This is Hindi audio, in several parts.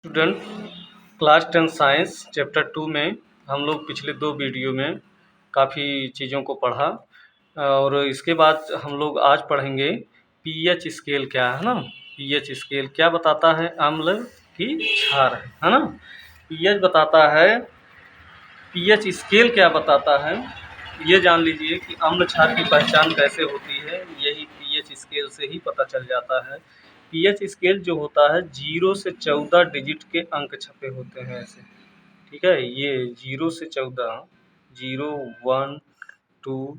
स्टूडेंट, क्लास 10 साइंस चैप्टर 2 में हम लोग पिछले 2 वीडियो में काफ़ी चीज़ों को पढ़ा और इसके बाद हम लोग आज पढ़ेंगे पीएच स्केल क्या है ना। पीएच स्केल क्या बताता है? अम्ल की क्षार है ना। पीएच बताता है, पीएच स्केल क्या बताता है ये जान लीजिए कि अम्ल क्षार की पहचान कैसे होती है, यही पीएच स्केल से ही पता चल जाता है। पीएच स्केल जो होता है 0 से 14 डिजिट के अंक छपे होते हैं ऐसे, ठीक है। ये 0 से 14, 0, 1, 2,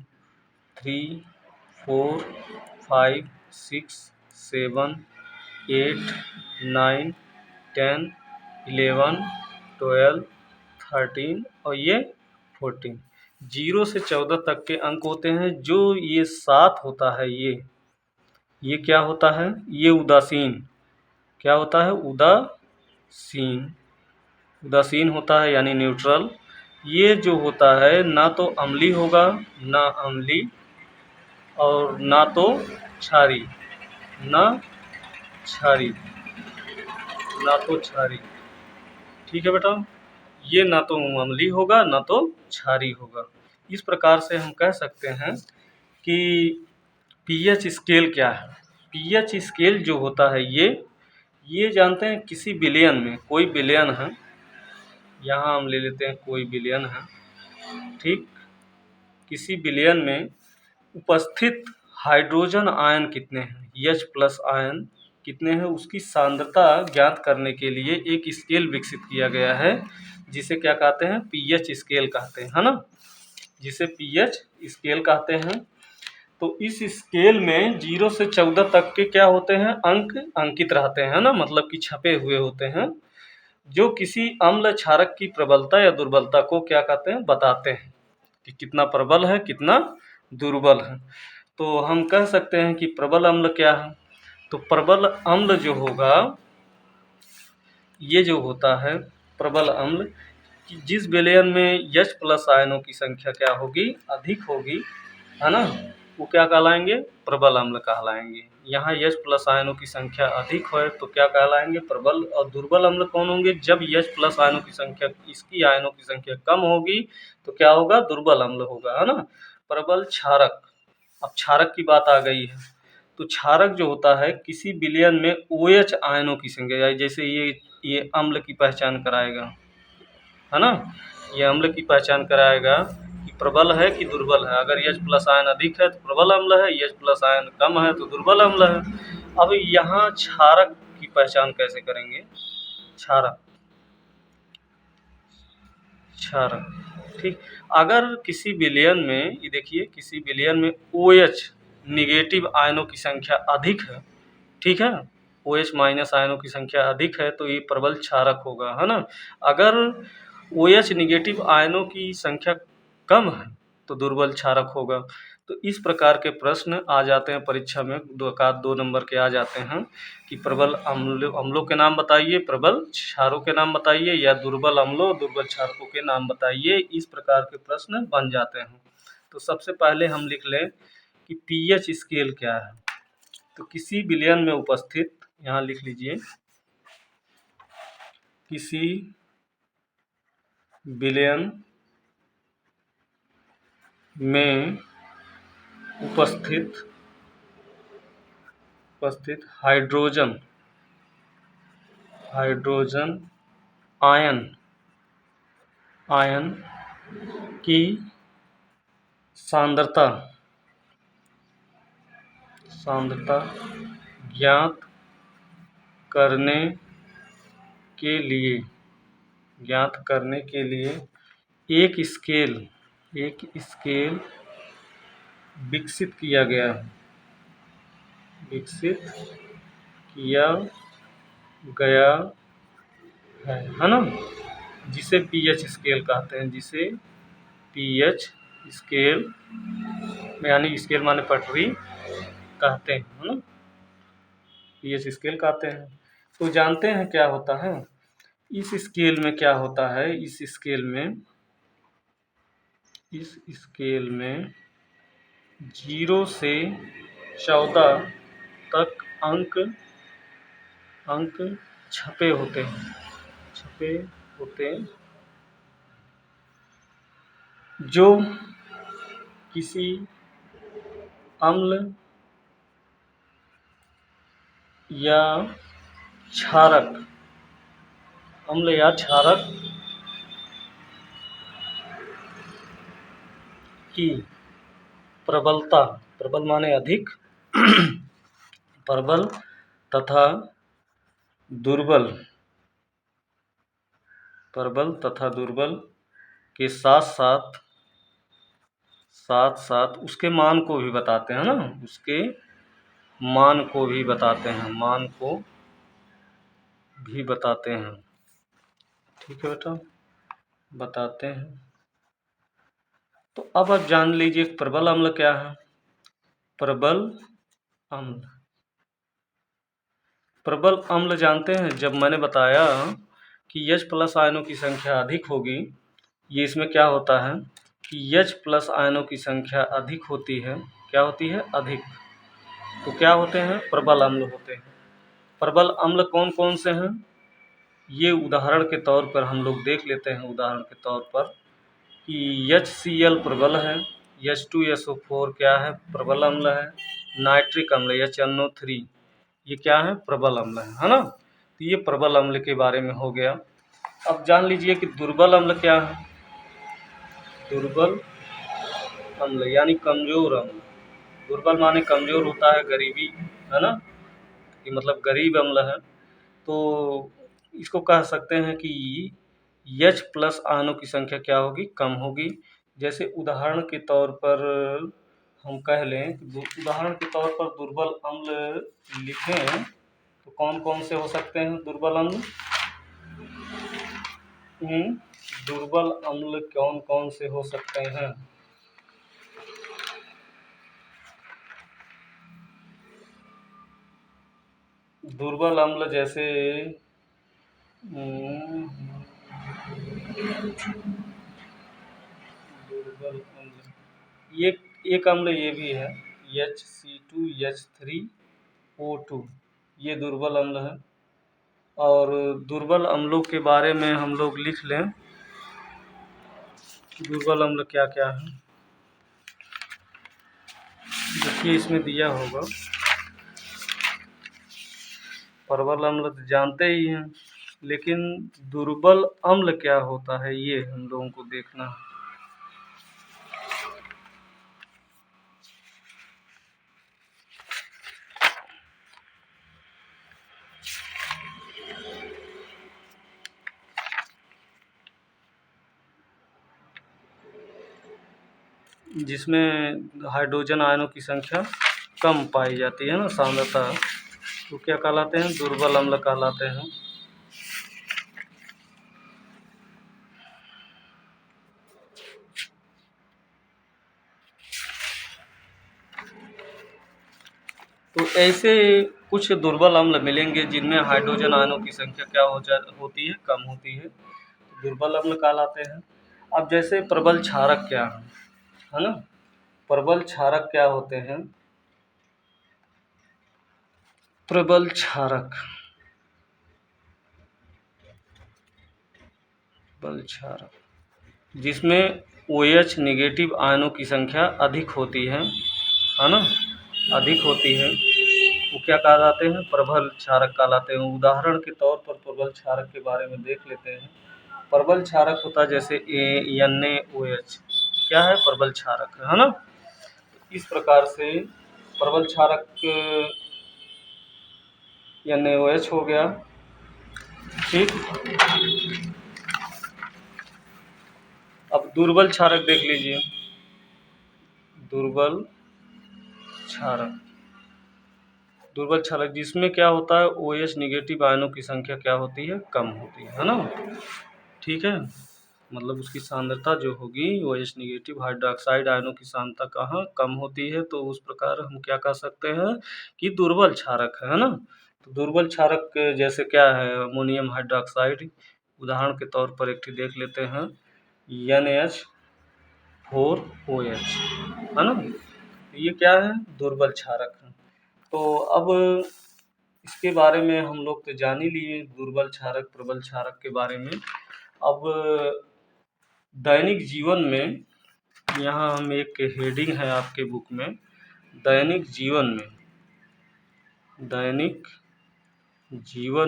3, 4, 5, 6, 7, 8, 9, 10, 11, 12, 13 और ये 14। 0 से 14 तक के अंक होते हैं। जो ये 7 होता है, ये क्या होता है? ये उदासीन। क्या होता है? उदासीन। उदासीन होता है यानी न्यूट्रल। ये जो होता है ना तो अम्ली होगा, ना अम्ली और ना तो क्षारी, ना क्षारी, ना तो क्षारी। ठीक है बेटा, ये ना तो अम्ली होगा ना तो क्षारी होगा। इस प्रकार से हम कह सकते हैं कि पीएच स्केल क्या है। पीएच स्केल जो होता है ये जानते हैं किसी विलयन में, कोई विलयन है, यहाँ हम ले लेते हैं कोई विलयन है, ठीक। किसी विलयन में उपस्थित हाइड्रोजन आयन कितने हैं, H+ आयन कितने हैं, उसकी सांद्रता ज्ञात करने के लिए एक स्केल विकसित किया गया है, जिसे क्या कहते हैं? पीएच स्केल कहते हैं, है ना, जिसे पीएच स्केल कहते हैं। तो इस स्केल में 0 से 14 तक के क्या होते हैं? अंक अंकित रहते हैं ना, मतलब कि छपे हुए होते हैं, जो किसी अम्ल क्षारक की प्रबलता या दुर्बलता को क्या कहते हैं? बताते हैं कि कितना प्रबल है, कितना दुर्बल है। तो हम कह सकते हैं कि प्रबल अम्ल क्या है? तो प्रबल अम्ल जो होगा, ये जो होता है प्रबल अम्ल, कि जिस विलयन में H+ आयनों की संख्या क्या होगी? अधिक होगी, है ना, वो क्या कहलाएंगे? प्रबल अम्ल कहलाएंगे। यहाँ H+ आयनों की संख्या अधिक है तो क्या कहलाएंगे? प्रबल। और दुर्बल अम्ल कौन होंगे? जब H+ आयनों की संख्या, इसकी आयनों की संख्या कम होगी तो क्या होगा? दुर्बल अम्ल होगा, है ना। प्रबल क्षारक, अब क्षारक की बात आ गई है, तो क्षारक जो होता है किसी विलयन में OH आयनों की संख्या, जैसे ये अम्ल की पहचान कराएगा, है ना, ये अम्ल की पहचान कराएगा कि प्रबल है कि दुर्बल है। अगर H+ आयन अधिक है तो प्रबल अम्ल है, H+ आयन कम है तो दुर्बल अम्ल है। अब यहाँ क्षारक की पहचान कैसे करेंगे? क्षारक, क्षारक, ठीक। अगर किसी विलयन में, ये देखिए, किसी विलयन में OH निगेटिव आयनों की संख्या अधिक है, ठीक है, OH- आयनों की संख्या अधिक है तो ये प्रबल क्षारक होगा, है ना। अगर OH निगेटिव आयनों की संख्या कम है तो दुर्बल क्षारक होगा। तो इस प्रकार के प्रश्न आ जाते हैं परीक्षा में, 2 नंबर के आ जाते हैं कि प्रबल अम्लों के नाम बताइए, प्रबल क्षारों के नाम बताइए, या दुर्बल अम्लों दुर्बल क्षारकों के नाम बताइए। इस प्रकार के प्रश्न बन जाते हैं। तो सबसे पहले हम लिख लें कि पीएच स्केल क्या है। तो किसी विलयन में उपस्थित, यहाँ लिख लीजिए, किसी विलयन में उपस्थित हाइड्रोजन आयन की सांद्रता ज्ञात करने के लिए एक स्केल विकसित किया गया है ना, जिसे पीएच स्केल कहते हैं, जिसे पीएच स्केल, यानी स्केल माने पटरी, कहते हैं, है ना, पीएच स्केल कहते हैं। तो जानते हैं क्या होता है इस स्केल में? क्या होता है इस स्केल में 0 से 14 तक अंक छपे होते हैं, पे होते जो किसी अम्ल या क्षारक की प्रबलता, प्रबल माने अधिक, प्रबल तथा दुर्बल, प्रबल तथा दुर्बल के साथ साथ उसके मान को भी बताते हैं ना, उसके मान को भी बताते हैं, मान को भी बताते हैं। ठीक है बेटा, बताते हैं। तो अब आप जान लीजिए प्रबल अम्ल क्या है। प्रबल अम्ल, प्रबल अम्ल जानते हैं, जब मैंने बताया कि H+ आयनों की संख्या अधिक होगी, ये इसमें क्या होता है कि H+ आयनों की संख्या अधिक होती है। क्या होती है? अधिक। तो क्या होते हैं? प्रबल अम्ल होते हैं। प्रबल अम्ल कौन कौन से हैं? ये उदाहरण के तौर पर हम लोग देख लेते हैं। उदाहरण के तौर पर कि HCl प्रबल है, H2SO4 क्या है? प्रबल अम्ल है। नाइट्रिक अम्ल HNO3 ये क्या है? प्रबल अम्ल है ना। तो ये प्रबल अम्ल के बारे में हो गया। अब जान लीजिए कि दुर्बल अम्ल क्या है। दुर्बल अम्ल यानी कमजोर अम्ल। दुर्बल माने कमजोर होता है, गरीबी, है ना, कि मतलब गरीब अम्ल है। तो इसको कह सकते हैं कि H+ आयनों की संख्या क्या होगी? कम होगी। जैसे उदाहरण के तौर पर हम कह लें, उदाहरण के तौर पर दुर्बल अम्ल लिखें तो कौन कौन से हो सकते हैं दुर्बल अम्ल? दुर्बल अम्ल कौन कौन से हो सकते हैं? दुर्बल अम्ल जैसे दुर्बल अम्ल, ये एक अम्ल ये भी है HC2H3O2, ये दुर्बल अम्ल है। और दुर्बल अम्लों के बारे में हम लोग लिख लें कि दुर्बल अम्ल क्या क्या है। देखिए इसमें दिया होगा। प्रबल अम्ल तो जानते ही हैं, लेकिन दुर्बल अम्ल क्या होता है ये हम लोगों को देखना है। जिसमें हाइड्रोजन आयनों की संख्या कम पाई जाती है ना, सांद्रता, तो क्या कहलाते हैं? दुर्बल अम्ल कहलाते हैं। तो ऐसे कुछ दुर्बल अम्ल मिलेंगे जिनमें हाइड्रोजन आयनों की संख्या क्या होती है? कम होती है, तो दुर्बल अम्ल कहलाते हैं। अब जैसे प्रबल क्षारक क्या है ना, प्रबल क्षारक क्या होते हैं? प्रबल क्षारक, प्रबल क्षारक जिसमें OH नेगेटिव आयनों की संख्या अधिक होती है ना, अधिक होती है, वो क्या कहलाते हैं? प्रबल क्षारक कहलाते हैं। उदाहरण के तौर पर प्रबल क्षारक के बारे में देख लेते हैं। प्रबल क्षारक होता है जैसे NaOH, क्या है? प्रबल क्षारक है ना। इस प्रकार से प्रबल क्षारक NaOH हो गया। ठीक, अब दुर्बल क्षारक देख लीजिए। दुर्बल क्षारक, दुर्बल क्षारक जिसमें क्या होता है? OH नेगेटिव आयनों की संख्या क्या होती है? कम होती है ना। ठीक है, मतलब उसकी सांद्रता जो होगी OH नेगेटिव हाइड्रोक्साइड आयनों की सांद्रता कहाँ कम होती है, तो उस प्रकार हम क्या कह सकते हैं कि दुर्बल क्षारक है ना। तो दुर्बल क्षारक जैसे क्या है? अमोनियम हाइड्रोक्साइड, उदाहरण के तौर पर एक देख लेते हैं NH4OH, है ना। ये क्या है? दुर्बल क्षारक है। तो अब इसके बारे में हम लोग तो जान ही लिए, दुर्बल क्षारक प्रबल क्षारक के बारे में। अब दैनिक जीवन में यहाँ हम एक हेडिंग है आपके बुक में, दैनिक जीवन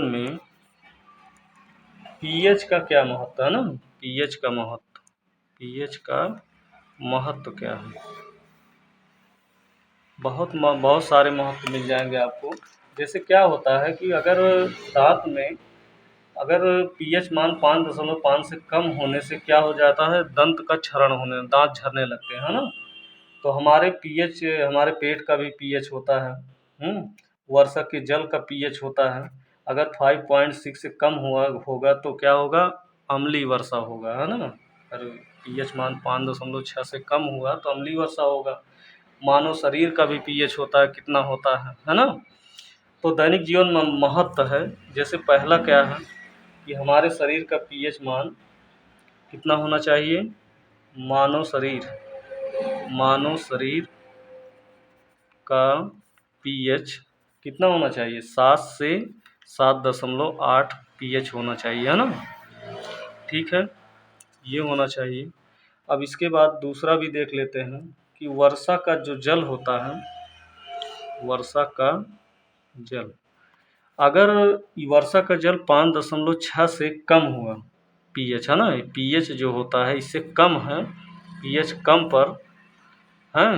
में पीएच का क्या महत्व है ना, पीएच का महत्व क्या है। बहुत सारे महत्व मिल जाएंगे आपको। जैसे क्या होता है कि अगर दांत में अगर पीएच मान 5.5 से कम होने से क्या हो जाता है, दंत का क्षरण होने, दांत झरने लगते हैं, है ना। तो हमारे पेट का भी पीएच होता है। वर्षा के जल का पीएच होता है। अगर 5.6 से कम होगा तो क्या होगा, अम्लीय वर्षा होगा, है ना। अगर पीएच मान 5.6 से कम हुआ तो अम्लीय वर्षा होगा। मानव शरीर का भी पीएच होता है, कितना होता है ना। तो दैनिक जीवन में महत्व है। जैसे पहला क्या है कि हमारे शरीर का पीएच मान कितना होना चाहिए, मानव शरीर का पीएच कितना होना चाहिए, 7 से 7.8 पीएच होना चाहिए, है ना। ठीक है, ये होना चाहिए। अब इसके बाद दूसरा भी देख लेते हैं कि वर्षा का जो जल होता है, वर्षा का जल, अगर वर्षा का जल 5.6 से कम हुआ पीएच, है ना, पीएच जो होता है इससे कम है, पीएच कम पर है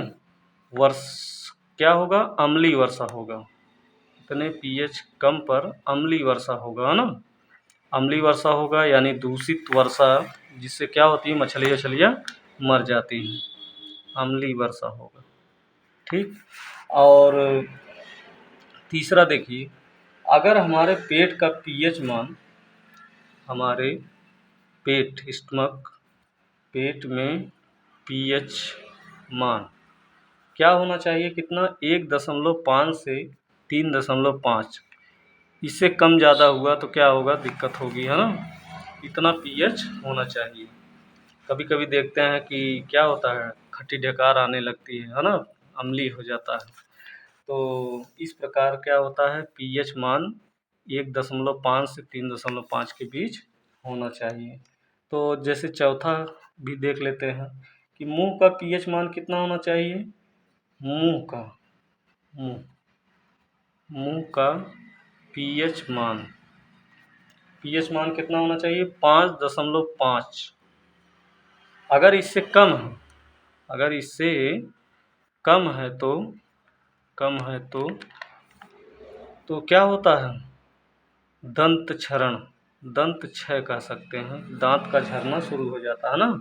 क्या होगा, अम्लीय वर्षा होगा। इतने पीएच कम पर अम्लीय वर्षा होगा, है ना। अम्लीय वर्षा होगा यानी दूषित वर्षा, जिससे क्या होती है, मछलियाँ मर जाती हैं, अम्लीय वर्षा होगा। ठीक। और तीसरा देखिए, अगर हमारे पेट का पीएच मान, हमारे पेट में पीएच मान क्या होना चाहिए, कितना, 1.5 से 3.5, इससे कम ज़्यादा हुआ तो क्या होगा, दिक्कत होगी, है ना। इतना पीएच होना चाहिए। कभी कभी देखते हैं कि क्या होता है, खट्टी ढकार आने लगती है ना, अम्लीय हो जाता है। तो इस प्रकार क्या होता है, पीएच मान 1.5 से 3.5 के बीच होना चाहिए। तो जैसे चौथा भी देख लेते हैं कि मुंह का पीएच मान कितना होना चाहिए, मुंह का पीएच मान कितना होना चाहिए, 5.5। अगर इससे कम है तो क्या होता है, दंत क्षय कह सकते हैं, दांत का झरना शुरू हो जाता है ना,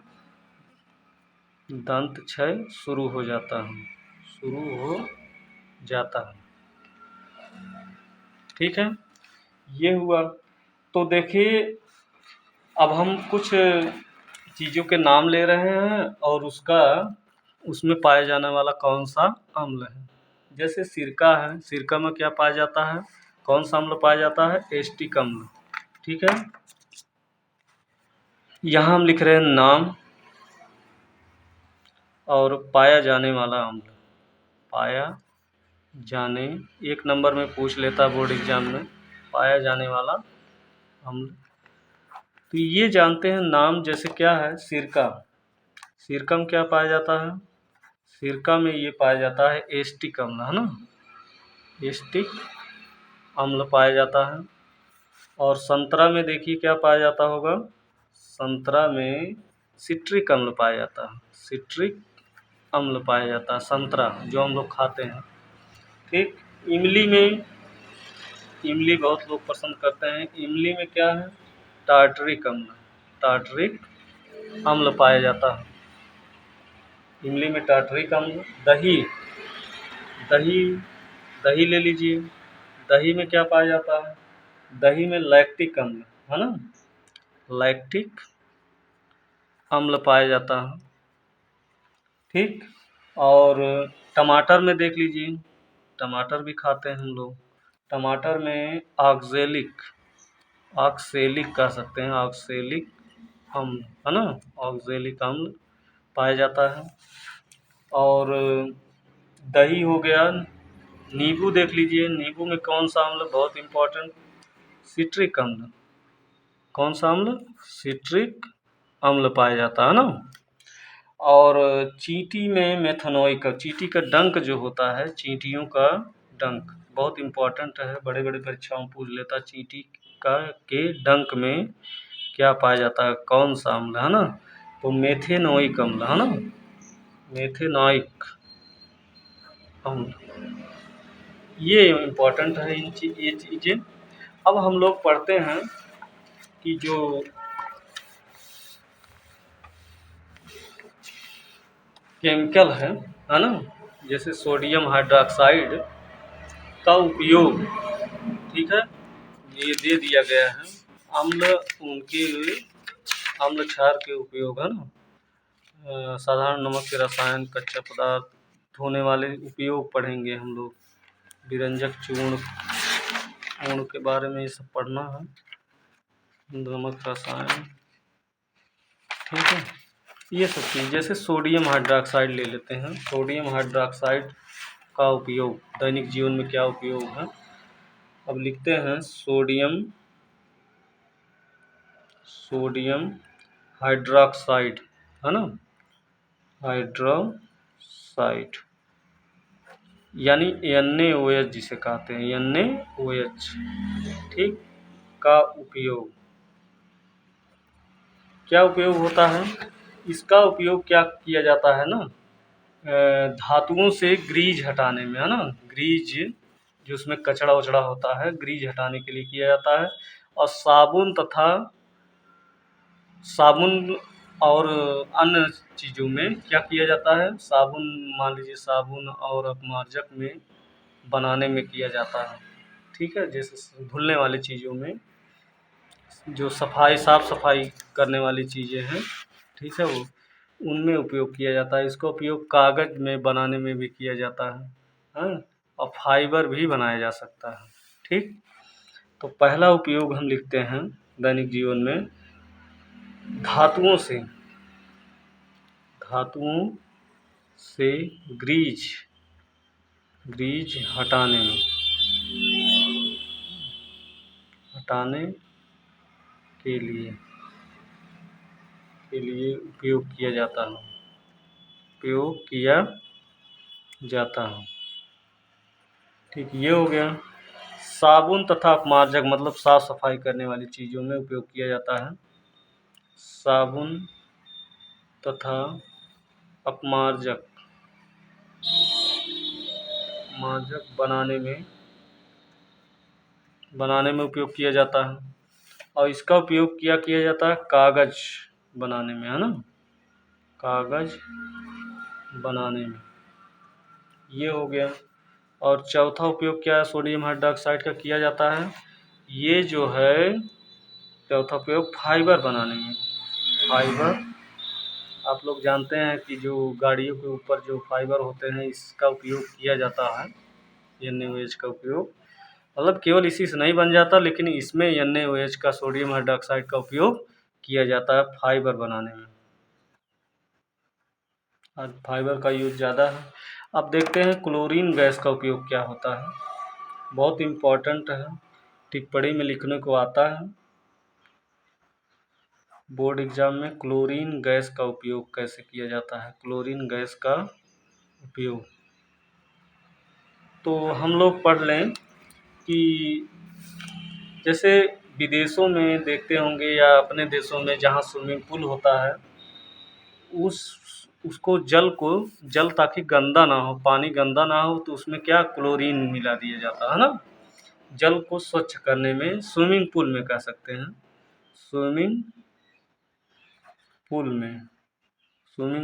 दंत क्षय शुरू हो जाता है। ठीक है, ये हुआ। तो देखिए, अब हम कुछ चीज़ों के नाम ले रहे हैं और उसमें पाया जाने वाला कौन सा अम्ल है। जैसे सिरका है, सिरका में क्या पाया जाता है, कौन सा अम्ल पाया जाता है, एस्टिक अम्ल। ठीक है, यहाँ हम लिख रहे हैं नाम और पाया जाने वाला अम्ल, एक नंबर में पूछ लेता बोर्ड एग्जाम में, पाया जाने वाला अम्ल। तो ये जानते हैं नाम, जैसे क्या है, सिरका में क्या पाया जाता है, सिरका में ये पाया जाता है एस्टिक अम्ल, है ना, एस्टिक अम्ल पाया जाता है। और संतरा में देखिए क्या पाया जाता होगा, संतरा में सिट्रिक अम्ल पाया जाता है, सिट्रिक अम्ल पाया जाता है, संतरा जो हम लोग खाते हैं। ठीक। इमली बहुत लोग पसंद करते हैं, इमली में क्या है, टार्टरिक अम्ल पाया जाता है, इमली में टार्टरिक अम्ल। दही ले लीजिए, दही में क्या पाया जाता है, दही में लैक्टिक अम्ल, है ना, लैक्टिक अम्ल पाया जाता है। ठीक। और टमाटर में देख लीजिए, टमाटर भी खाते हैं हम लोग, टमाटर में ऑक्जेलिक कह सकते हैं, ऑक्जेलिक अम्ल, है ना, ऑक्जेलिक अम्ल पाया जाता है। और दही हो गया, नींबू देख लीजिए, नींबू में कौन सा अम्ल बहुत इम्पोर्टेंट, सिट्रिक अम्ल। कौन सा अम्ल? सिट्रिक अम्ल पाया जाता है ना। और चींटी में मेथनोइक, चींटी का डंक जो होता है, चींटियों का डंक बहुत इम्पोर्टेंट है, बड़े बड़े परीक्षाओं में पूछ लेता है। चींटी का के डंक में क्या पाया जाता है, कौन सा अम्ल है ना? तो मेथेनोइक अम्ल है ना, मेथेनोइक अम्ल। ये इम्पोर्टेंट है ये चीज़ें। अब हम लोग पढ़ते हैं कि जो केमिकल है ना, जैसे सोडियम हाइड्रोक्साइड का उपयोग, ठीक है, ये दे दिया गया है। अम्ल, उनके अम्ल क्षार के उपयोग है ना, साधारण नमक के रसायन, कच्चा पदार्थ, धोने वाले उपयोग पढ़ेंगे हम लोग, विरंजक चूर्ण के बारे में ये सब पढ़ना है, नमक रसायन, ठीक है। ये सब चीज़, जैसे सोडियम हाइड्रोक्साइड ले लेते हैं। सोडियम हाइड्रोक्साइड का उपयोग दैनिक जीवन में क्या उपयोग है, अब लिखते हैं सोडियम हाइड्रोक्साइड है ना, हाइड्रोक्साइड यानी NaOH जिसे कहते हैं, NaOH, ठीक, का उपयोग, क्या उपयोग होता है इसका? उपयोग क्या किया जाता है ना, धातुओं से ग्रीज हटाने में है ना, ग्रीज जो उसमें कचड़ा वचड़ा होता है, ग्रीज हटाने के लिए किया जाता है। और साबुन और अन्य चीज़ों में क्या किया जाता है, साबुन, मान लीजिए साबुन और अपमार्जक में बनाने में किया जाता है, ठीक है। जैसे धुलने वाली चीज़ों में, जो साफ सफाई करने वाली चीज़ें हैं, ठीक है, वो उनमें उपयोग किया जाता है। इसका उपयोग कागज़ में बनाने में भी किया जाता है, हाँ, और फाइबर भी बनाया जा सकता है, ठीक। तो पहला उपयोग हम लिखते हैं दैनिक जीवन में, धातुओं से ग्रीज हटाने के लिए उपयोग किया जाता है, ठीक, ये हो गया। साबुन तथा अपमार्जक, मतलब साफ सफाई करने वाली चीज़ों में उपयोग किया जाता है। साबुन तथा अपमार्जक बनाने में उपयोग किया जाता है। और इसका उपयोग किया जाता है कागज़ बनाने में, है ना, कागज़ बनाने में, ये हो गया। और चौथा उपयोग क्या है सोडियम हाइड्रोक्साइड का किया जाता है, ये जो है चौथा उपयोग फाइबर बनाने में। फाइबर, आप लोग जानते हैं कि जो गाड़ियों के ऊपर जो फाइबर होते हैं, इसका उपयोग किया जाता है, NaOH का उपयोग, मतलब केवल इसी से नहीं बन जाता, लेकिन इसमें NaOH का, सोडियम हाइड्रोक्साइड का उपयोग किया जाता है फाइबर बनाने में। आज फाइबर का यूज ज़्यादा है। अब देखते हैं क्लोरीन गैस का उपयोग क्या होता है, बहुत इम्पोर्टेंट है, टिप्पणी में लिखने को आता है बोर्ड एग्जाम में। क्लोरीन गैस का उपयोग कैसे किया जाता है, क्लोरीन गैस का उपयोग, तो हम लोग पढ़ लें कि जैसे विदेशों में देखते होंगे या अपने देशों में, जहाँ स्विमिंग पूल होता है, उसको जल ताकि गंदा ना हो, पानी गंदा ना हो, तो उसमें क्या क्लोरीन मिला दिया जाता है ना, जल को स्वच्छ करने में, स्विमिंग पूल में कह सकते हैं, स्विमिंग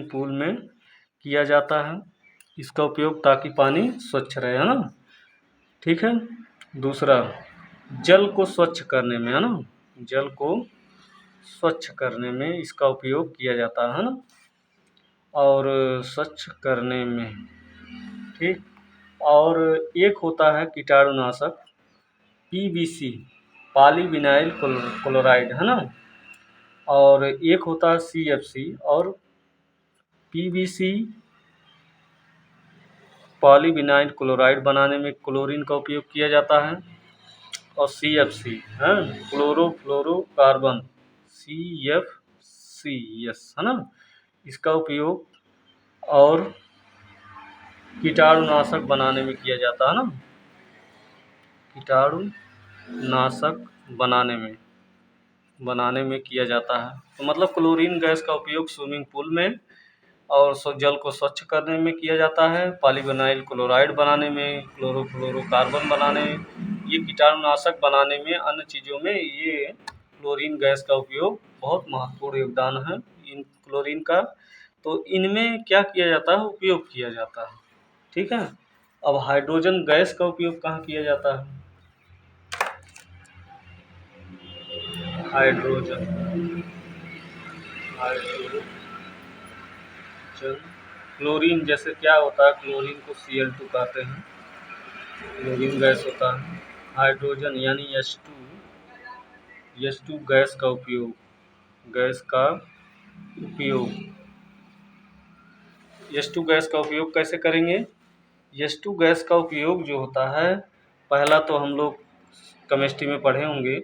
पूल में किया जाता है इसका उपयोग, ताकि पानी स्वच्छ रहे, है ना, ठीक है। दूसरा, जल को स्वच्छ करने में, है ना, जल को स्वच्छ करने में इसका उपयोग किया जाता है ना, और स्वच्छ करने में, ठीक। और एक होता है कीटाणुनाशक, PVC, पॉलीविनाइल क्लोराइड, है ना, और एक होता है CFC, और PVC पॉलीविनाइल क्लोराइड बनाने में क्लोरीन का उपयोग किया जाता है। और CFC है क्लोरोफ्लोरोकार्बन, CFC, यस, है ना, इसका उपयोग और कीटाणुनाशक बनाने में किया जाता है ना, कीटाणुनाशक बनाने में किया जाता है। तो मतलब क्लोरीन गैस का उपयोग स्विमिंग पूल में और जल को स्वच्छ करने में किया जाता है, पॉलीविनाइल क्लोराइड बनाने में, क्लोरोफ्लोरोकार्बन बनाने में, ये कीटाणुनाशक बनाने में, अन्य चीज़ों में ये क्लोरीन गैस का उपयोग बहुत महत्वपूर्ण योगदान है इन क्लोरीन का। तो इनमें क्या किया जाता है, उपयोग किया जाता है। ठीक है। अब हाइड्रोजन गैस का उपयोग कहाँ किया जाता है? हाइड्रोजन क्लोरीन, जैसे क्या होता है, क्लोरीन को Cl2 कहते हैं, क्लोरीन गैस होता है। हाइड्रोजन यानी H2 गैस का उपयोग H2 गैस का उपयोग कैसे करेंगे? H2 गैस का उपयोग जो होता है, पहला तो हम लोग केमिस्ट्री में पढ़े होंगे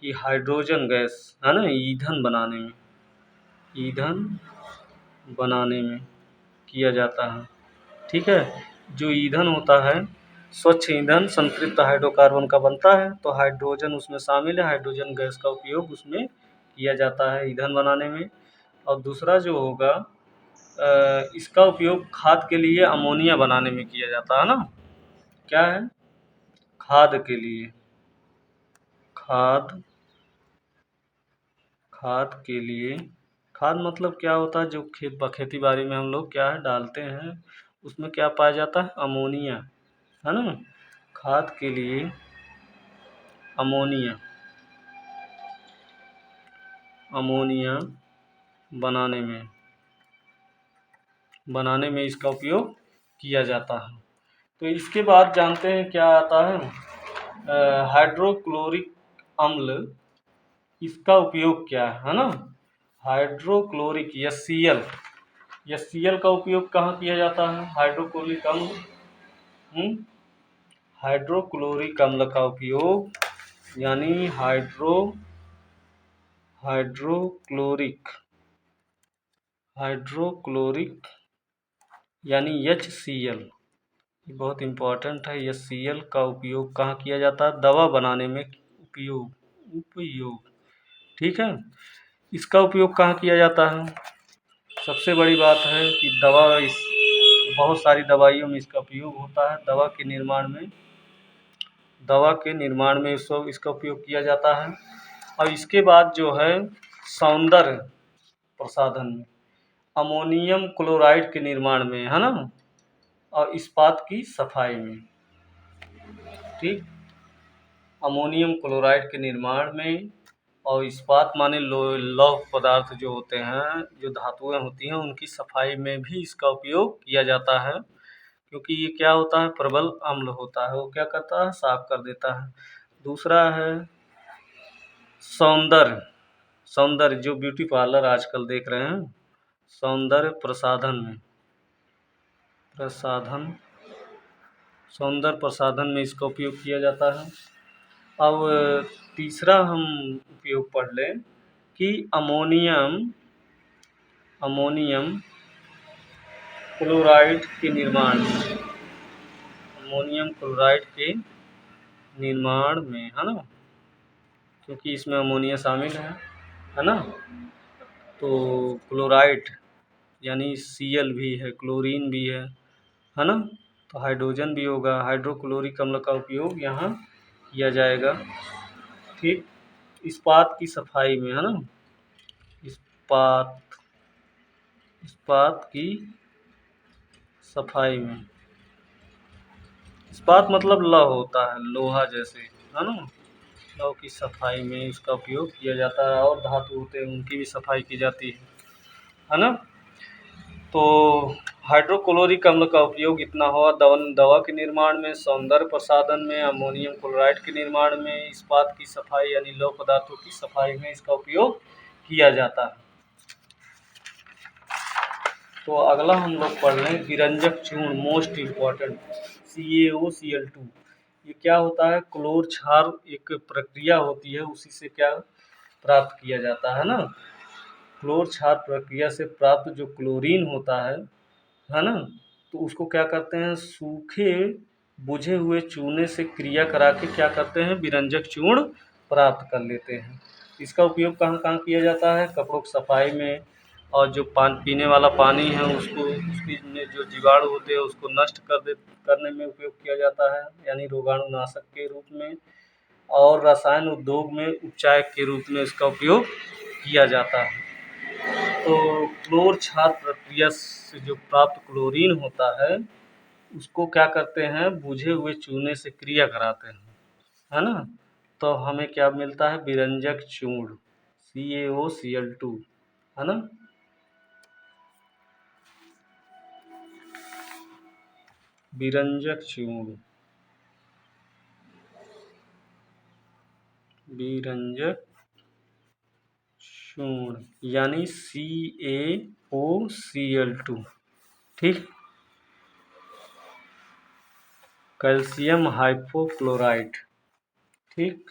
कि हाइड्रोजन गैस है ना, ईंधन बनाने में किया जाता है। ठीक है। जो ईंधन होता है, स्वच्छ ईंधन संतृप्त हाइड्रोकार्बन का बनता है, तो हाइड्रोजन उसमें शामिल है। हाइड्रोजन गैस का उपयोग उसमें किया जाता है ईंधन बनाने में। और दूसरा जो होगा, इसका उपयोग खाद के लिए अमोनिया बनाने में किया जाता है ना। क्या है? खाद के लिए, खाद मतलब क्या होता है, जो खेती बाड़ी में हम लोग क्या है डालते हैं, उसमें क्या पाया जाता है, अमोनिया, है ना। खाद के लिए अमोनिया बनाने में इसका उपयोग किया जाता है। तो इसके बाद जानते हैं क्या आता है, हाइड्रोक्लोरिक अम्ल, इसका उपयोग क्या है ना। हाइड्रोक्लोरिक HCl का उपयोग कहाँ किया जाता है? हाइड्रोक्लोरिक अम्ल का उपयोग, यानी हाइड्रोक्लोरिक यानी HCl, बहुत इम्पोर्टेंट है। HCl का उपयोग कहाँ किया जाता है? दवा बनाने में उपयोग। ठीक है। इसका उपयोग कहाँ किया जाता है? सबसे बड़ी बात है कि बहुत सारी दवाइयों में इसका उपयोग होता है। दवा के निर्माण में इसका उपयोग किया जाता है। और इसके बाद जो है, सौंदर्य प्रसाधन में, अमोनियम क्लोराइड के निर्माण में, है ना, और इस्पात की सफाई में। ठीक, अमोनियम क्लोराइड के निर्माण में और इस्पात माने लौह पदार्थ जो होते हैं, जो धातुएं होती हैं, उनकी सफाई में भी इसका उपयोग किया जाता है। क्योंकि ये क्या होता है, प्रबल अम्ल होता है, वो क्या करता है, साफ कर देता है। दूसरा है सौंदर्य, जो ब्यूटी पार्लर आजकल देख रहे हैं, सौंदर्य प्रसाधन में इसका उपयोग किया जाता है। अब तीसरा हम उपयोग पढ़ लें कि अमोनियम क्लोराइड के निर्माण में, है ना, क्योंकि इसमें अमोनिया शामिल है ना। तो क्लोराइड यानी Cl भी है, क्लोरीन भी है ना, तो हाइड्रोजन भी होगा। हाइड्रोक्लोरिक अम्ल का उपयोग यहाँ किया जाएगा। ठीक, इस्पात की सफाई में, है ना, इस्पात की सफाई में, इस्पात मतलब लौह होता है, लोहा जैसे, है ना, लौह की सफाई में इसका उपयोग किया जाता है। और धातु होते हैं, उनकी भी सफाई की जाती है ना। तो हाइड्रोक्लोरिक अम्ल का उपयोग इतना हुआ, दवा के निर्माण में, सौंदर्य प्रसाधन में, अमोनियम क्लोराइड के निर्माण में, इस्पात की सफाई यानी लौह पदार्थों की सफाई में इसका उपयोग किया जाता है। तो अगला हम लोग पढ़ लें विरंजक चूर्ण, मोस्ट इम्पॉर्टेंट, CaOCl2। ये क्या होता है? क्लोर क्षार एक प्रक्रिया होती है, उसी से क्या प्राप्त किया जाता है ना। क्लोर क्षार प्रक्रिया से प्राप्त जो क्लोरीन होता है ना, तो उसको क्या करते हैं, सूखे बुझे हुए चूने से क्रिया करा के क्या करते हैं, विरंजक चूर्ण प्राप्त कर लेते हैं। इसका उपयोग कहाँ कहाँ किया जाता है? कपड़ों की सफाई में, और जो पीने वाला पानी है उसको, उसकी में जो जीवाणु होते हैं उसको नष्ट करने में उपयोग किया जाता है, यानी रोगाणुनाशक के रूप में, और रसायन उद्योग में उपचायक के रूप में इसका उपयोग किया जाता है। तो क्लोर क्षार प्रक्रिया से जो प्राप्त क्लोरीन होता है उसको क्या करते हैं, बुझे हुए चूने से क्रिया कराते हैं, है ना। तो हमें क्या मिलता है, विरंजक चूर्ण, CaOCl2, है ना। विरंजक चूर्ण, विरंजक चूर्ण यानी CaOCl2, ठीक। कैल्शियम हाइपोक्लोराइट, ठीक।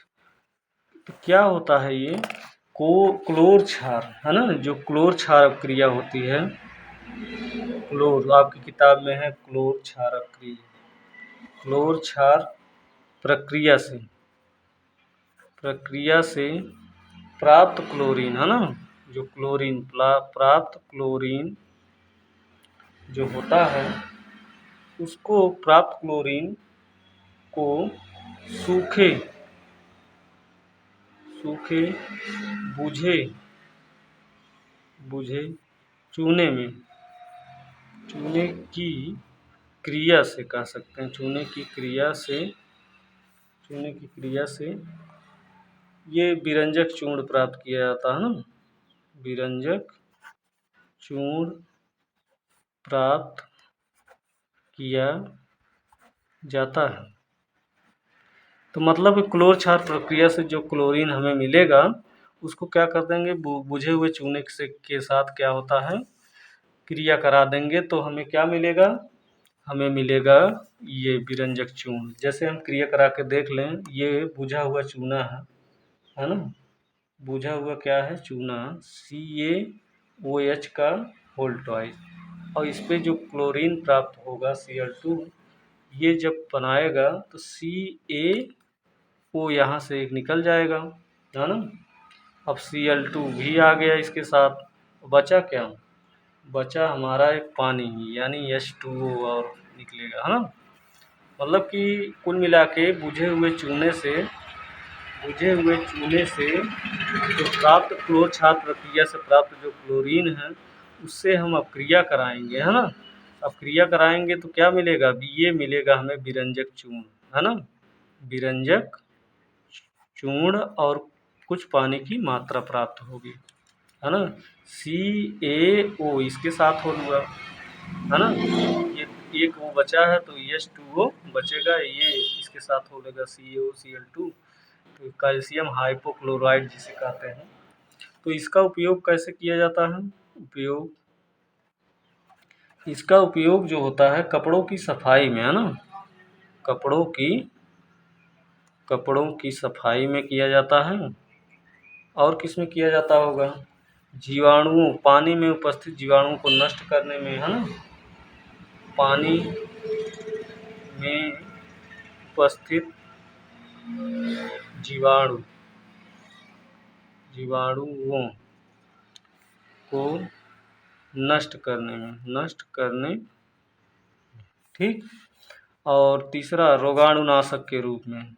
तो क्या होता है ये, क्लोर क्षार, है ना, जो क्लोर क्षार क्रिया होती है, क्लोर आपकी किताब में है क्लोर क्षार क्रिया, क्लोर क्षार प्रक्रिया से प्राप्त क्लोरीन, है ना, जो क्लोरीन प्राप्त क्लोरीन जो होता है, उसको प्राप्त क्लोरीन को सूखे बुझे चूने की क्रिया से, कह सकते हैं चूने की क्रिया से ये विरंजक चूर्ण प्राप्त किया जाता है ना, विरंजक चूर्ण प्राप्त किया जाता है। तो मतलब क्लोर क्षार प्रक्रिया से जो क्लोरीन हमें मिलेगा उसको क्या कर देंगे, बुझे हुए चूने के साथ क्या होता है, क्रिया करा देंगे, तो हमें क्या मिलेगा, हमें मिलेगा ये विरंजक चूर्ण। जैसे हम क्रिया करा के देख लें, ये बुझा हुआ चूना है ना, बुझा हुआ क्या है, चूना, CaOH का होल ट्वाइस, और इस पे जो क्लोरीन प्राप्त होगा Cl2, ये जब बनाएगा तो CaO यहाँ से एक निकल जाएगा, है ना। अब Cl2 भी आ गया इसके साथ, बचा क्या, बचा हमारा एक पानी यानी H2O और निकलेगा, है ना। मतलब कि कुल मिला के बुझे हुए चूने से जो प्राप्त क्लोर क्षार प्रक्रिया से प्राप्त जो क्लोरीन है उससे हम अब क्रिया कराएंगे, है ना। अब क्रिया कराएंगे तो क्या मिलेगा, ये मिलेगा हमें विरंजक चूर्ण, है ना, विरंजक चूर्ण, और कुछ पानी की मात्रा प्राप्त होगी, है ना। CaO इसके साथ हो हुआ, है ना, ये एक वो बचा है तो H2O बचेगा, ये इसके साथ हो लेगा CaOCl2, तो कैल्शियम हाइपोक्लोराइड जिसे कहते हैं। तो इसका उपयोग कैसे किया जाता है, इसका उपयोग जो होता है कपड़ों की सफाई में, है ना, कपड़ों की सफाई में किया जाता है, और किस में किया जाता होगा, जीवाणुओं, पानी में उपस्थित जीवाणुओं को नष्ट करने में, है ना, पानी में उपस्थित जीवाणुओं को नष्ट करने, ठीक। और तीसरा रोगाणुनाशक के रूप में,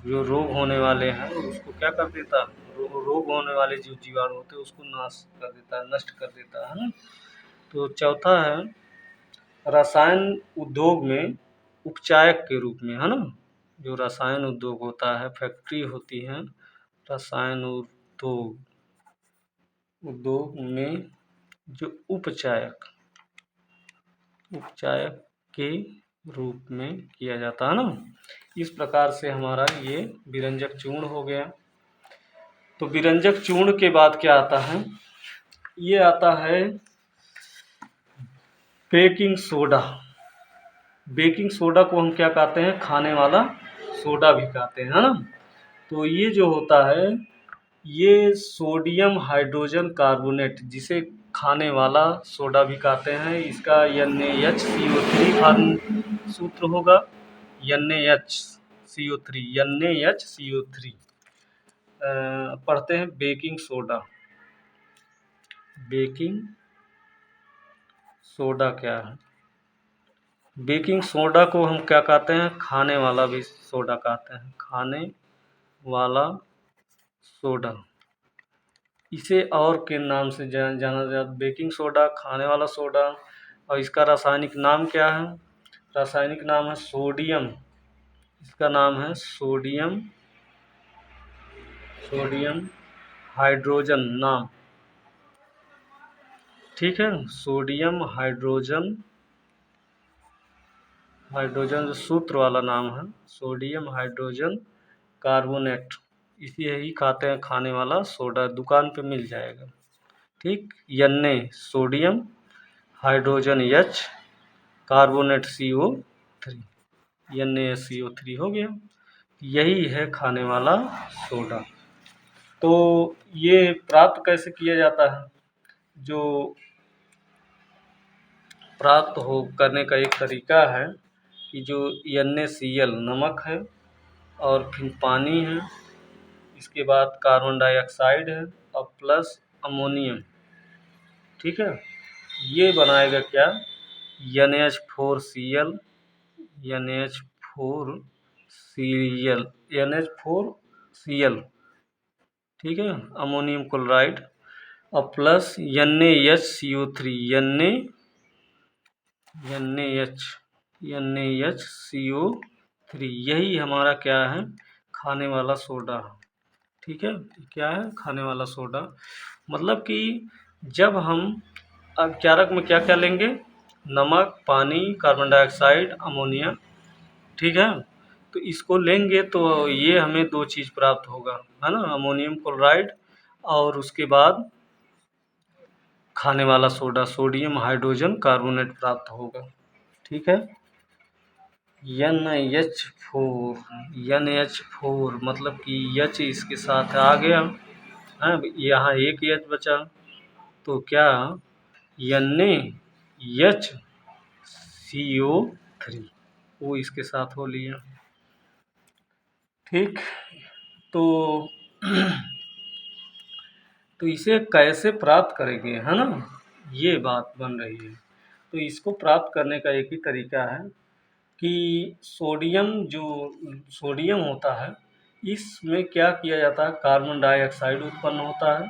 जो रोग होने वाले हैं उसको क्या कर देता है, रोग होने वाले जो जीवाणु होते हैं उसको नाश कर देता है, नष्ट कर देता है ना। तो चौथा है रसायन उद्योग में उपचायक के रूप में, है ना, जो रसायन उद्योग होता है, फैक्ट्री होती है, रसायन उद्योग में जो उपचायक के रूप में किया जाता है ना। इस प्रकार से हमारा ये विरंजक चूर्ण हो गया। तो विरंजक चूर्ण के बाद क्या आता है, ये आता है बेकिंग सोडा। बेकिंग सोडा को हम क्या कहते हैं, खाने वाला सोडा भी कहते हैं, है ना। तो ये जो होता है, ये सोडियम हाइड्रोजन कार्बोनेट, जिसे खाने वाला सोडा भी कहते हैं, इसका NaHCO3 फॉर्म सूत्र होगा। NaHCO3 NaHCO3 पढ़ते हैं बेकिंग सोडा। बेकिंग सोडा क्या है? बेकिंग सोडा को हम क्या कहते हैं, खाने वाला भी सोडा कहते हैं, खाने वाला सोडा। इसे और के नाम से जाना जाता, बेकिंग सोडा, खाने वाला सोडा। और इसका रासायनिक नाम क्या है? रासायनिक नाम है सोडियम। इसका नाम है सोडियम हाइड्रोजन नाम, ठीक है। सोडियम हाइड्रोजन जो सूत्र वाला नाम है, सोडियम हाइड्रोजन कार्बोनेट। इसी यही खाते हैं, खाने वाला सोडा दुकान पे मिल जाएगा, ठीक। Sodium hydrogen H carbonate CO3, NaCO3 हो गया। यही है खाने वाला सोडा। तो ये प्राप्त कैसे किया जाता है? जो प्राप्त हो करने का एक तरीका है कि जो NaCl नमक है, और फिर पानी है, इसके बाद कार्बन डाइऑक्साइड है, और प्लस अमोनियम, ठीक है। ये बनाएगा क्या? NH4Cl, NH4Cl, ठीक है, अमोनियम क्लोराइड, और प्लस NaHCO3, NaHCO3। यही हमारा क्या है, खाने वाला सोडा, ठीक है। क्या है? खाने वाला सोडा। मतलब कि जब हम अब क्षारक में क्या क्या लेंगे, नमक, पानी, कार्बन डाइऑक्साइड, अमोनिया, ठीक है। तो इसको लेंगे तो ये हमें दो चीज़ प्राप्त होगा, है ना, अमोनियम क्लोराइड, और उसके बाद खाने वाला सोडा सोडियम हाइड्रोजन कार्बोनेट प्राप्त होगा, ठीक है। NH4 मतलब कि H इसके साथ आ गया है, यहाँ एक H बचा, तो क्या NaHCO3 वो इसके साथ हो लिया, ठीक। तो तो इसे कैसे प्राप्त करेंगे, है ना, ये बात बन रही है। तो इसको प्राप्त करने का एक ही तरीका है कि सोडियम होता है, इसमें क्या किया जाता है, कार्बन डाइऑक्साइड उत्पन्न होता है।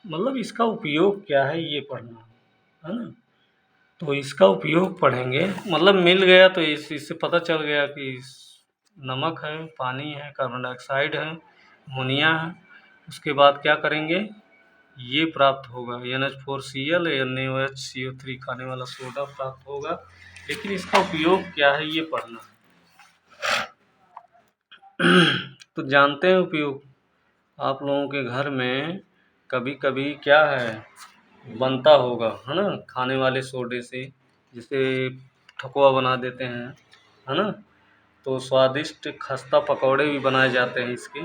मतलब इसका उपयोग क्या है ये पढ़ना है ना। तो इसका उपयोग पढ़ेंगे, मतलब मिल गया तो इससे पता चल गया कि नमक है, पानी है, कार्बन डाइऑक्साइड है, अमोनिया है। उसके बाद क्या करेंगे, ये प्राप्त होगा NH4Cl, NaOH CO3 खाने वाला सोडा प्राप्त होगा। लेकिन इसका उपयोग क्या है ये पढ़ना तो जानते हैं उपयोग। आप लोगों के घर में कभी कभी क्या है बनता होगा, है ना, खाने वाले सोडे से, जैसे ठकुआ बना देते हैं, है ना। तो स्वादिष्ट खस्ता पकौड़े भी बनाए जाते हैं इसके।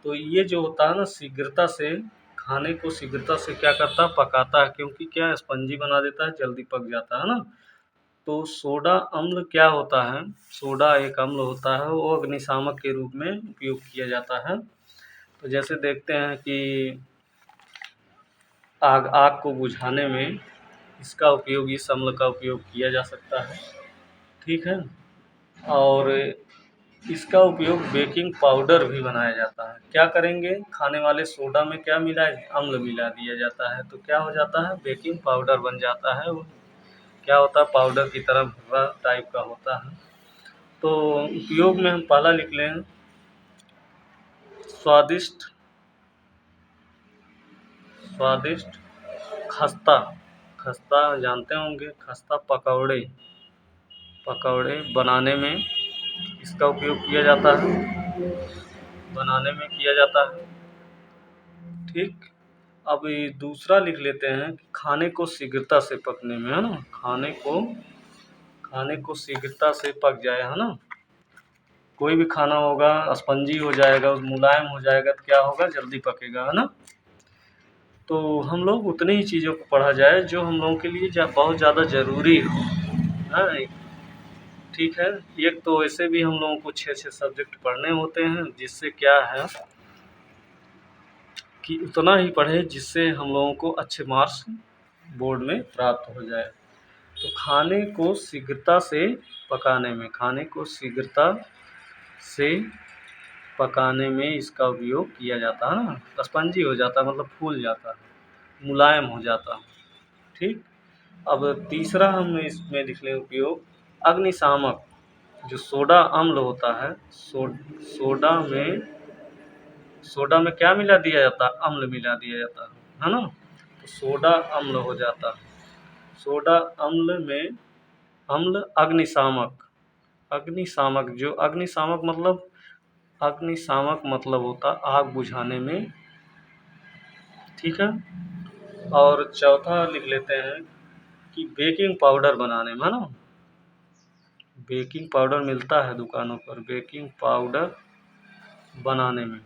तो ये जो होता है ना, शीघ्रता से खाने को शीघ्रता से क्या करता है, पकाता है, क्योंकि क्या स्पंजी बना देता है, जल्दी पक जाता है ना। तो सोडा अम्ल क्या होता है, सोडा एक अम्ल होता है, वो अग्निशामक के रूप में उपयोग किया जाता है। तो जैसे देखते हैं कि आग को बुझाने में इसका उपयोग, इस अम्ल का उपयोग किया जा सकता है, ठीक है। और इसका उपयोग बेकिंग पाउडर भी बनाया जाता है। क्या करेंगे, खाने वाले सोडा में क्या मिला है, अम्ल मिला दिया जाता है, तो क्या हो जाता है, बेकिंग पाउडर बन जाता है। वो क्या होता है, पाउडर की तरह भुर्रा टाइप का होता है। तो उपयोग में हम पहला लिख लें, स्वादिष्ट खस्ता, खस्ता जानते होंगे, खस्ता पकौड़े बनाने में इसका उपयोग किया जाता है, बनाने में किया जाता है। ठीक। अब ये दूसरा लिख लेते हैं कि खाने को शीघ्रता से पकने में, है ना, खाने को शीघ्रता से पक जाए, है ना। कोई भी खाना होगा स्पंजी हो जाएगा, मुलायम हो जाएगा तो क्या होगा, जल्दी पकेगा, है ना। तो हम लोग उतनी ही चीज़ों को पढ़ा जाए जो हम लोगों के लिए बहुत ज़्यादा ज़रूरी हो। हाँ, ठीक है। एक तो ऐसे भी हम लोगों को 6 सब्जेक्ट पढ़ने होते हैं, जिससे क्या है कि उतना ही पढ़े जिससे हम लोगों को अच्छे मार्क्स बोर्ड में प्राप्त हो जाए। तो खाने को शीघ्रता से पकाने में, खाने को शीघ्रता से पकाने में इसका उपयोग किया जाता है ना। स्पंजी हो जाता है मतलब फूल जाता है, मुलायम हो जाता है, ठीक। अब तीसरा हम इसमें लिख लें उपयोग अग्निशामक। जो सोडा अम्ल होता है, सोडा में क्या मिला दिया जाता है, अम्ल मिला दिया जाता है ना। तो सोडा अम्ल हो जाता है। सोडा अम्ल में अम्ल अग्निशामक। अग्निशामक मतलब होता आग बुझाने में, ठीक है। और चौथा लिख लेते हैं कि बेकिंग पाउडर बनाने में, है ना। बेकिंग पाउडर मिलता है दुकानों पर, बेकिंग पाउडर बनाने में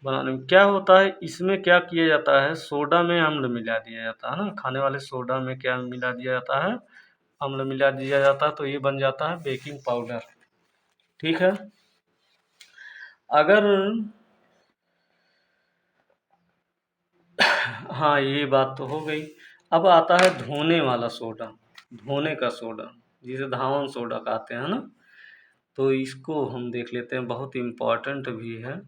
क्या होता है, इसमें क्या किया जाता है, सोडा में अम्ल मिला दिया जाता है ना। खाने वाले सोडा में क्या मिला दिया जाता है, अम्ल मिला दिया जाता है, तो ये बन जाता है बेकिंग पाउडर, ठीक है। अगर हाँ, ये बात तो हो गई। अब आता है धोने वाला सोडा, धोने का सोडा, जिसे धावन सोडा कहते हैं ना। तो इसको हम देख लेते हैं, बहुत इम्पोर्टेंट भी है।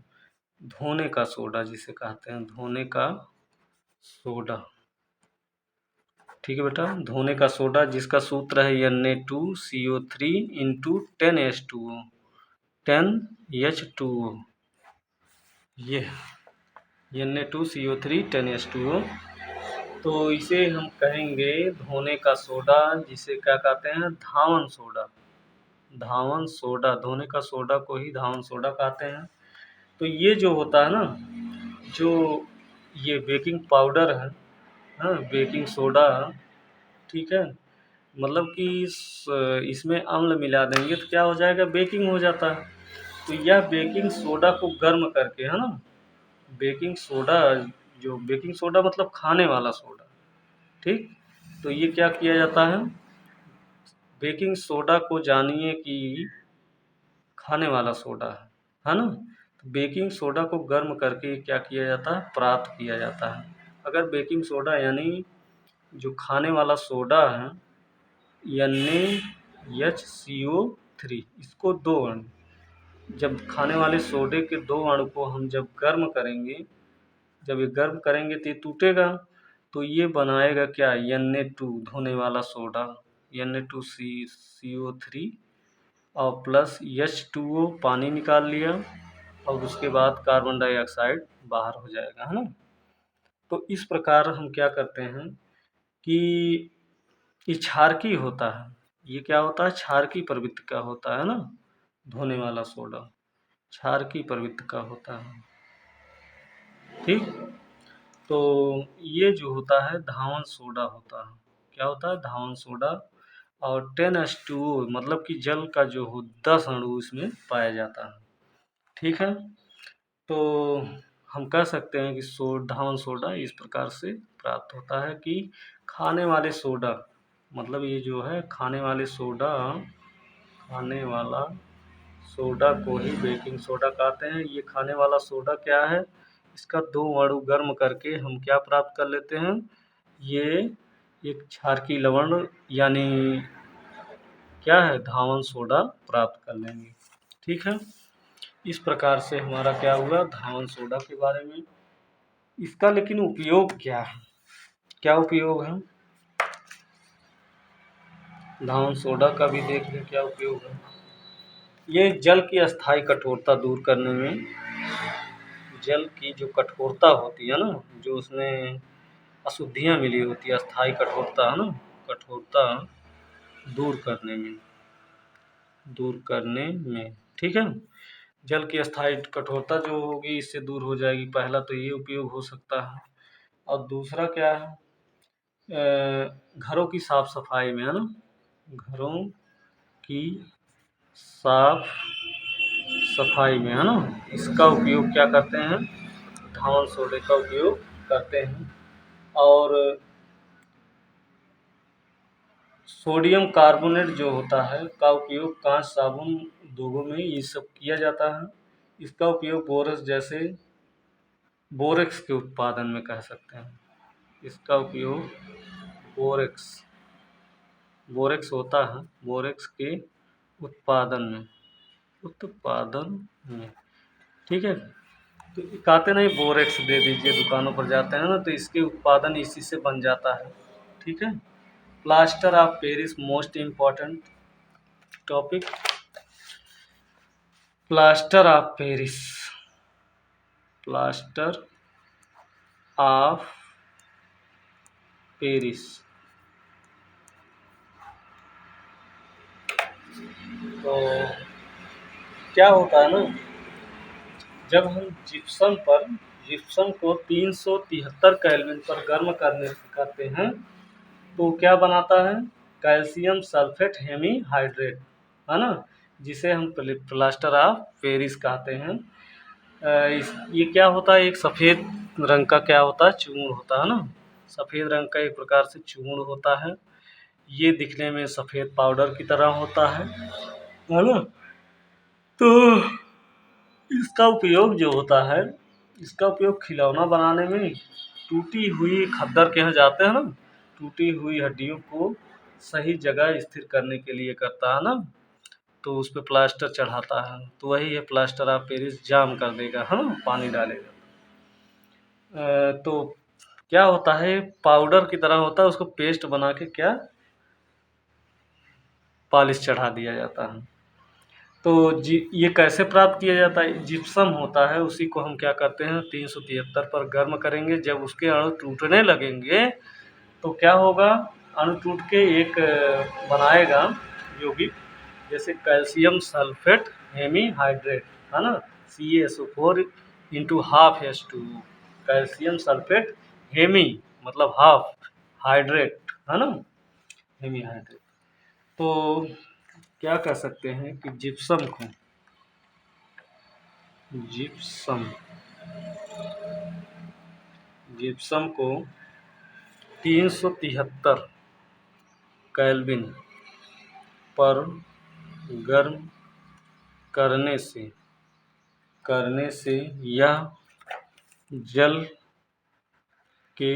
धोने का सोडा जिसे कहते हैं, धोने का सोडा, ठीक है बेटा। धोने का सोडा जिसका सूत्र है Na2CO3 इंटू 10H2O, 10H2O, ये Na2CO3 10H2O। तो इसे हम कहेंगे धोने का सोडा, जिसे क्या कहते हैं, धावन सोडा। धावन सोडा, धोने का सोडा को ही धावन सोडा कहते हैं। तो ये जो होता है ना, जो ये बेकिंग पाउडर है, हाँ, बेकिंग सोडा, ठीक है। मतलब कि इसमें अम्ल मिला देंगे तो क्या हो जाएगा, बेकिंग हो जाता है। तो यह बेकिंग सोडा को गर्म करके, है ना, बेकिंग सोडा, जो बेकिंग सोडा मतलब खाने वाला सोडा, ठीक। तो ये क्या किया जाता है, बेकिंग सोडा को जानिए कि खाने वाला सोडा है ना। तो बेकिंग सोडा को गर्म करके क्या किया जाता है, प्राप्त किया जाता है। अगर बेकिंग सोडा यानी जो खाने वाला सोडा है, NaHCO3, इसको दो अणु, जब खाने वाले सोडे के दो अणु को हम जब गर्म करेंगे, जब ये गर्म करेंगे तो ये टूटेगा, तो ये बनाएगा क्या, Na2, धोने वाला सोडा, Na2CO3 और प्लस H2O, पानी निकाल लिया, और उसके बाद कार्बन डाइऑक्साइड बाहर हो जाएगा, है ना। तो इस प्रकार हम क्या करते हैं कि ये क्षारकी होता है, ये क्या होता है, क्षारकी प्रवृत्ति का होता है ना। धोने वाला सोडा क्षारकी प्रवृत्ति का होता है, ठीक। तो ये जो होता है धावन सोडा होता है, क्या होता है, धावन सोडा। और 10H2O मतलब कि जल का जो हो 10 अणु इसमें पाया जाता है, ठीक है। तो हम कह सकते हैं कि धावन सोडा इस प्रकार से प्राप्त होता है कि खाने वाले सोडा, मतलब ये जो है खाने वाले सोडा, खाने वाला सोडा को ही बेकिंग सोडा कहते हैं। ये खाने वाला सोडा क्या है, इसका दो अणु गर्म करके हम क्या प्राप्त कर लेते हैं, ये एक क्षारकीय लवण यानी क्या है, धावन सोडा प्राप्त कर लेंगे, ठीक है। इस प्रकार से हमारा क्या हुआ धावन सोडा के बारे में। इसका लेकिन उपयोग क्या है, क्या उपयोग है, धावन सोडा का भी देख लें क्या उपयोग है। ये जल की अस्थायी कठोरता दूर करने में, जल की जो कठोरता होती है ना, जो उसमें अशुद्धियाँ मिली होती है, अस्थायी कठोरता, है ना, कठोरता दूर करने में, ठीक है। जल की अस्थायी कठोरता जो होगी इससे दूर हो जाएगी। पहला तो ये उपयोग हो सकता है। और दूसरा क्या है, घरों की साफ सफाई में, है ना, घरों की साफ सफाई में, है ना, इसका उपयोग क्या करते हैं, धावन सोडे का उपयोग करते हैं। और सोडियम कार्बोनेट जो होता है का उपयोग कांच, साबुन उद्योगों में ये सब किया जाता है। इसका उपयोग बोरस जैसे बोरेक्स के उत्पादन में कर सकते हैं। इसका उपयोग बोरेक्स बोरेक्स होता है, बोरेक्स के उत्पादन में उत्पादन में ठीक है। तो कहते नहीं बोरेक्स दे दीजिए, दुकानों पर जाते हैं ना तो इसके उत्पादन इसी से बन जाता है। ठीक है। Plaster of Paris most important topic. Plaster of Paris, plaster of Paris. तो क्या होता है ना, जब हम जिप्सम को 373 केल्विन पर गर्म करते हैं तो क्या बनाता है, कैल्शियम सल्फेट हेमीहाइड्रेट, है ना, जिसे हम प्लास्टर ऑफ पेरिस कहते हैं। ये क्या होता है, एक सफ़ेद रंग का क्या होता है, चूर्ण होता है ना, सफ़ेद रंग का एक प्रकार से चूर्ण होता है। ये दिखने में सफ़ेद पाउडर की तरह होता है ना। तो इसका उपयोग जो होता है, इसका उपयोग खिलौना बनाने में, टूटी हुई खद्दर के यहाँ जाते हैं ना, टूटी हुई हड्डियों को सही जगह स्थिर करने के लिए करता है ना, तो उस पर प्लास्टर चढ़ाता है। तो वही है प्लास्टर ऑफ पेरिस, जाम कर देगा, है ना, पानी डालेगा। तो क्या होता है, पाउडर की तरह होता है, उसको पेस्ट बना के क्या पॉलिश चढ़ा दिया जाता है। तो ये कैसे प्राप्त किया जाता है, जिप्सम होता है उसी को हम क्या करते हैं 373 पर गर्म करेंगे। जब उसके अणु टूटने लगेंगे तो क्या होगा, अणु टूट के एक बनाएगा यौगिक, जैसे कैल्शियम सल्फेट हेमीहाइड्रेट, है ना, CaSO4 into half H2, calcium sulphate hemi मतलब हाफ, हाइड्रेट, है ना, हेमीहाइड्रेट। तो क्या कर सकते हैं कि जिप्सम जिप्सम को 373 केल्विन पर गर्म करने से यह जल के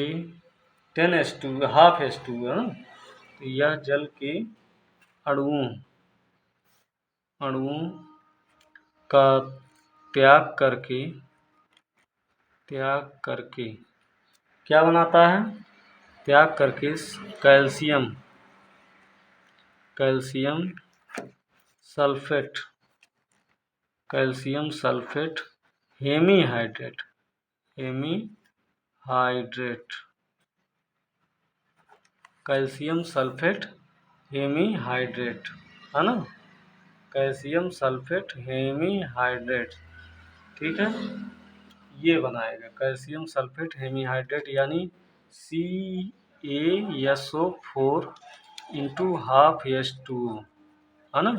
10H2 हाफ H2 है ना, तो यह जल के अणुओं अणुओं का त्याग करके क्या बनाता है, त्याग करके calcium sulphate hemihydrate calcium sulphate hemihydrate, है ना, कैल्शियम सल्फेट हेमीहाइड्रेट। ठीक है, ये बनाएगा कैल्शियम सल्फेट हेमीहाइड्रेट, यानी CaSO4 इंटू हाफ H2, है ना,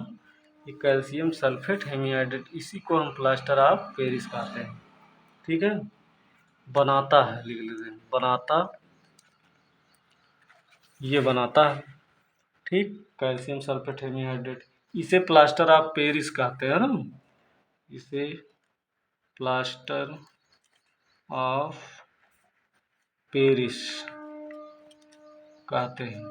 ये कैल्शियम सल्फेट हेमीहाइड्रेट, इसी को हम प्लास्टर ऑफ पेरिस कहते हैं। ठीक है, बनाता है, लिख लेते हैं, ये बनाता है। ठीक, कैल्शियम सल्फेट हेमीहाइड्रेट, इसे प्लास्टर ऑफ पेरिस कहते हैं ना, इसे प्लास्टर ऑफ पेरिस कहते हैं।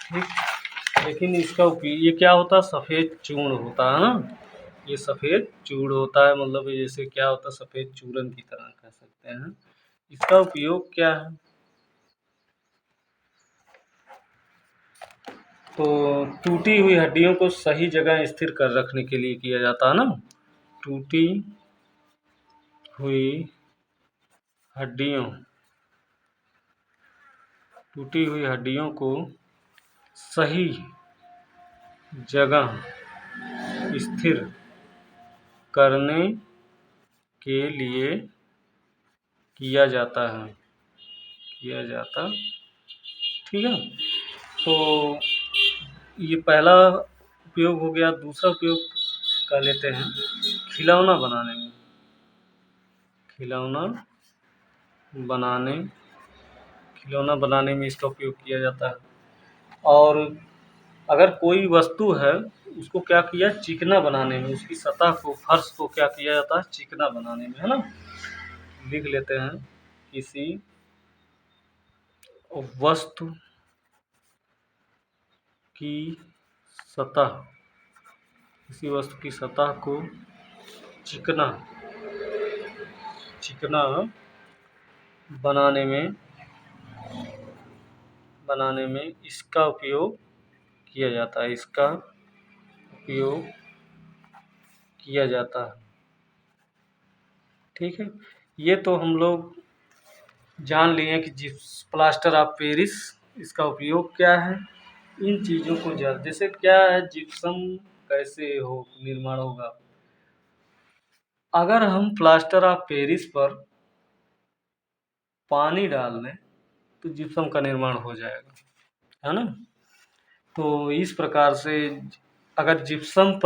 ठीक, लेकिन इसका उपयोग ये क्या होता है, सफ़ेद चूर्ण होता है ना, ये सफ़ेद चूर्ण होता है, मतलब जैसे क्या होता है, सफ़ेद चूरन की तरह कह सकते हैं। इसका उपयोग क्या है, तो टूटी हुई हड्डियों को सही जगह स्थिर कर रखने के लिए किया जाता है ना, टूटी हुई हड्डियों को सही जगह स्थिर करने के लिए किया जाता है, ठीक है। तो ये पहला उपयोग हो गया। दूसरा उपयोग कर लेते हैं खिलौना बनाने में। खिलौना बनाने में इसका उपयोग किया जाता है। और अगर कोई वस्तु है उसको क्या किया, चिकना बनाने में, उसकी सतह को, फर्श को क्या किया जाता है, चिकना बनाने में, है ना। लिख लेते हैं किसी वस्तु की सतह, किसी वस्तु की सतह को चिकना बनाने में इसका उपयोग किया जाता है, ठीक है। ये तो हम लोग जान लिए कि प्लास्टर ऑफ पेरिस, इसका उपयोग क्या है। इन चीज़ों को जैसे क्या है, जिप्सम कैसे निर्माण होगा। अगर हम प्लास्टर ऑफ पेरिस पर पानी डाल दें तो जिप्सम का निर्माण हो जाएगा, है ना। तो इस प्रकार से अगर जिप्सम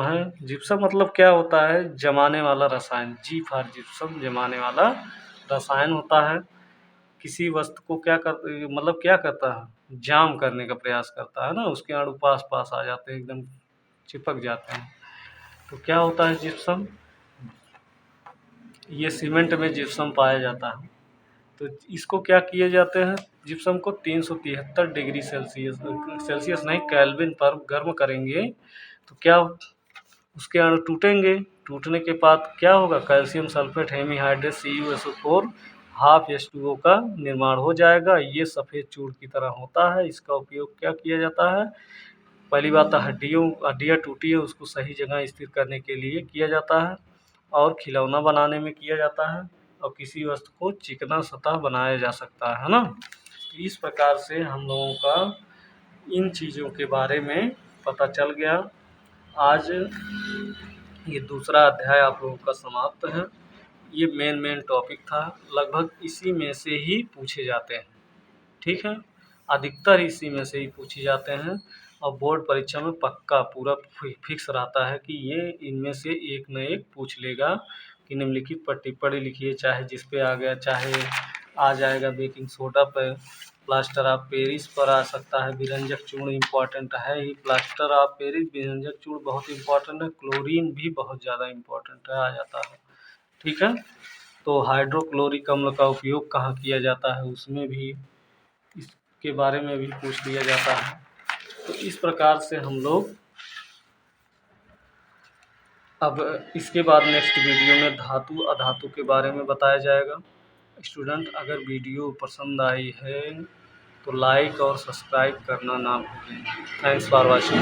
है, जिप्सम मतलब क्या होता है, जमाने वाला रसायन, जी फॉर जिप्सम, जमाने वाला रसायन होता है। किसी वस्तु को क्या करता है, जाम करने का प्रयास करता है ना, उसके अणु पास आ जाते हैं, एकदम चिपक जाते हैं। तो क्या होता है जिप्सम, ये सीमेंट में जिप्सम पाया जाता है। तो इसको क्या किए जाते हैं, जिप्सम को 373 डिग्री सेल्सियस नहीं, केल्विन पर गर्म करेंगे तो क्या उसके अणु टूटेंगे। टूटने के बाद क्या होगा, calcium sulphate hemihydrate CuSO4 half H2O का निर्माण हो जाएगा। ये सफ़ेद चूड़ की तरह होता है। इसका उपयोग क्या किया जाता है, पहली बात तो हड्डियाँ टूटी है उसको सही जगह स्थिर करने के लिए किया जाता है, और खिलौना बनाने में किया जाता है, और किसी वस्तु को चिकना सतह बनाया जा सकता है ना। इस प्रकार से हम लोगों का इन चीज़ों के बारे में पता चल गया। आज ये दूसरा अध्याय आप लोगों का समाप्त है। ये मेन टॉपिक था, लगभग इसी में से ही पूछे जाते हैं, ठीक है। अधिकतर इसी में से ही पूछे जाते हैं, और बोर्ड परीक्षा में पक्का पूरा फिक्स रहता है कि ये इनमें से एक न एक पूछ लेगा कि निम्नलिखित पर टिप्पणी लिखिए, चाहे जिस पे आ गया, चाहे आ जाएगा बेकिंग सोडा पे, प्लास्टर ऑफ पेरिस पर आ सकता है, विरंजक चूर्ण इम्पॉर्टेंट है ही, प्लास्टर ऑफ पेरिस, विरंजक चूर्ण बहुत इम्पॉर्टेंट है, क्लोरीन भी बहुत ज़्यादा इम्पॉर्टेंट है, आ जाता है, ठीक है। तो हाइड्रोक्लोरिक अम्ल का उपयोग कहाँ किया जाता है, उसमें भी इसके बारे में भी पूछ लिया जाता है। तो इस प्रकार से हम लोग अब इसके बाद नेक्स्ट वीडियो में धातु अधातु के बारे में बताया जाएगा। स्टूडेंट, अगर वीडियो पसंद आई है तो लाइक और सब्सक्राइब करना ना भूलें। Thanks for watching.